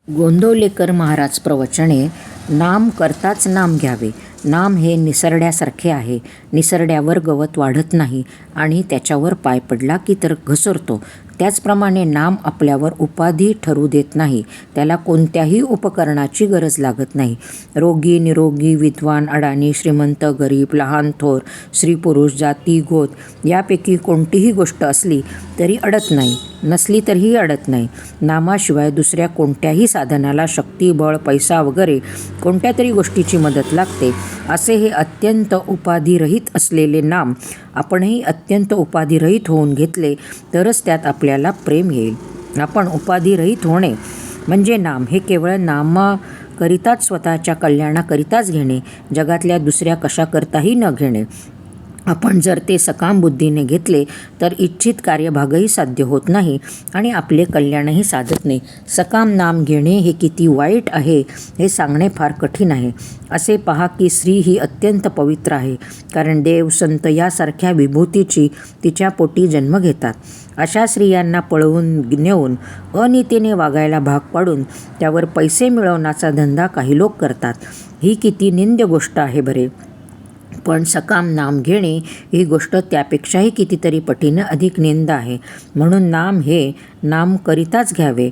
गोंदवलेकर महाराज प्रवचने. नाम करताच नाम घ्यावे. नाम हे निसरड्यासारखे आहे. निसरड्यावर गवत वाढत नाही आणि त्याच्यावर पाय पडला की तर घसरतो. त्याचप्रमाणे नाम आपल्यावर उपाधी ठरू देत नाही. त्याला कोणत्याही उपकरणाची गरज लागत नाही. रोगी निरोगी, विद्वान अडाणी, श्रीमंत गरीब, लहान थोर, स्त्री पुरुष, जाती गोत यापैकी कोणतीही गोष्ट असली तरी अडत नाही, नसली तरीही अडत नाही. नामाशिवाय दुसऱ्या कोणत्याही साधनाला शक्ती, बळ, पैसा वगैरे कोणत्या तरी गोष्टीची मदत लागते. असे हे अत्यंत उपाधिरहित असलेले नाम आपणही अत्यंत उपाधिरहित होऊन घेतले तरच त्यात आपल्याला प्रेम येईल. आपण उपाधिरहित होणे म्हणजे नाम हे केवळ नामाकरिताच, स्वतःच्या कल्याणाकरिताच घेणे, जगातल्या दुसऱ्या कशाकरताही न घेणे. आपण जर ते सकाम बुद्धीने घेतले तर इच्छित कार्यभागही साध्य होत नाही आणि आपले कल्याणही साधत नाही. सकाम नाम घेणे हे किती वाईट आहे हे सांगणे फार कठीण आहे. असे पहा की स्त्री ही अत्यंत पवित्र आहे, कारण देव, संत यासारख्या विभूतीची तिच्या पोटी जन्म घेतात. अशा स्त्रियांना पळवून नेऊन अनितीने वागायला भाग पाडून त्यावर पैसे मिळवण्याचा धंदा काही लोक करतात. ही किती निंद्य गोष्ट आहे बरे. पण सकाम नाम घेणे ही गोष्ट त्यापेक्षाही कितीतरी पटीने अधिक निंद आहे. म्हणून नाम हे नामकरिताच घ्यावे.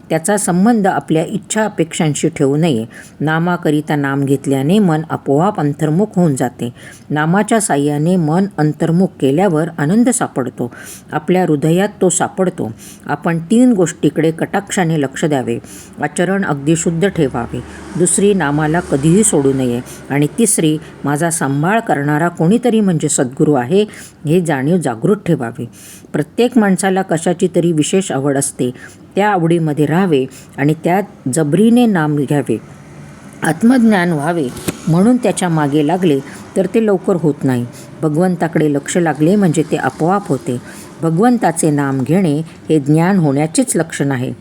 त्याचा संबंध आपल्या इच्छा अपेक्षांशी ठेवू नये. नामाकरिता नाम घेतल्याने मन आपोआप अंतर्मुख होऊन जाते. नामाच्या साह्याने मन अंतर्मुख केल्यावर आनंद सापडतो. आपल्या हृदयात तो सापडतो. आपण 3 गोष्टीकडे कटाक्षाने लक्ष द्यावे. आचरण अगदी शुद्ध ठेवावे. दुसरी, नामाला कधीही सोडू नये. आणि तिसरी, माझा सांभाळ करणारा कोणीतरी म्हणजे सद्गुरू आहे हे जाणीव जागृत ठेवावी. प्रत्येक माणसाला कशाची तरी विशेष आवड असते. त्या आवडीमध्ये राहावे आणि त्यात जबरीने नाम घ्यावे. आत्मज्ञान व्हावे म्हणून त्याच्या मागे लागले तर ते लवकर होत नाही. भगवंताकडे लक्ष लागले म्हणजे ते आपोआप होते. भगवंताचे नाम घेणे हे ज्ञान होण्याचेच लक्षण आहे.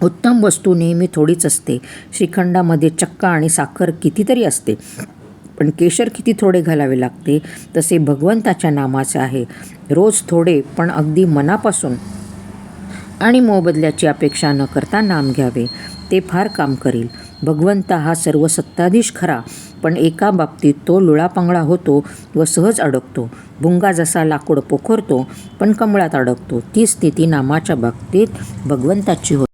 उत्तम वस्तू नेहमी थोडीच असते. श्रीखंडामध्ये चक्का आणि साखर कितीतरी असते, पण केशर किती थोडे घालावे लागते. तसे भगवंताच्या नामाचे आहे. रोज थोडे, पण अगदी मनापासून आणि मोबदल्याची अपेक्षा न करता नाम घ्यावे. ते फार काम करील. भगवंत हा सर्व सत्ताधीश खरा, पण एका बाबतीत तो लुळापांगळा होतो व सहज अडकतो. भुंगा जसा लाकूड पोखरतो पण कमळात अडकतो, ती स्थिती नामाच्या बाबतीत भगवंताची होती.